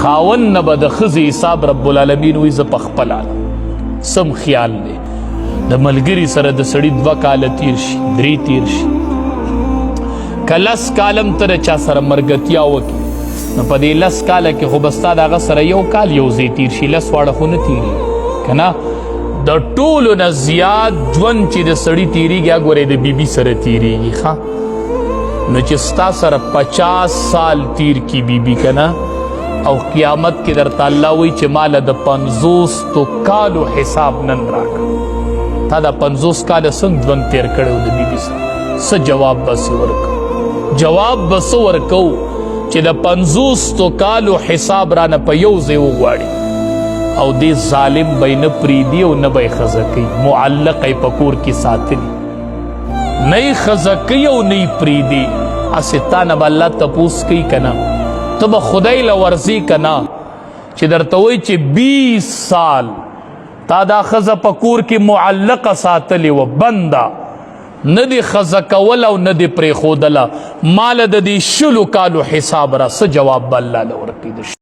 خاون نه به د ښځې حساب رب العالمین وایي زه پخپله سم خیال دی د ملګري سره د سړي 2 کاله تیر شي 3 تیر شي که 10 کالم ته د چا سره مرګتیا وکړي نو په دې 10 کاله کې خو به ستا د هغه سره 1 کال یو ځای تیر شي 10 واړه خو نه تیرېږي که نه د ټولو نه زیات ژوند چې د سړي تیریږي ګورې د بیبي سره تیریږي ښه نو چې ستا سره 50 سال تیر کی بیبي که نه او قیامت کې درته الله وایي چې ماله د 50 کالو حساب نن راکړه تا دا 50 کاله څنګه ژوند تیر کړی و د بیبي سره څه جواب بسې ورکو جواب بسه ورکو چې د 50 کالو حساب رانه په یو ځای وغواړي او دې ظالم به یې نه پرېږدي او نه به یې ښځه کوي معلقه یې په کور کې ساتلي نه یې ښځه کوي او نه یې پرېږدي هسې تا نه به الله تپوس کوي که نه ته به خدای له ورځې که نه چې درته وایي چې 20 سال تا دا ښځه په کور کې معلقه ساتلې وه بنده نه دې ښځه کول او نه دې پرېښودله ماله د دې 20 کالو حساب را څه جواب به الله له ورکوي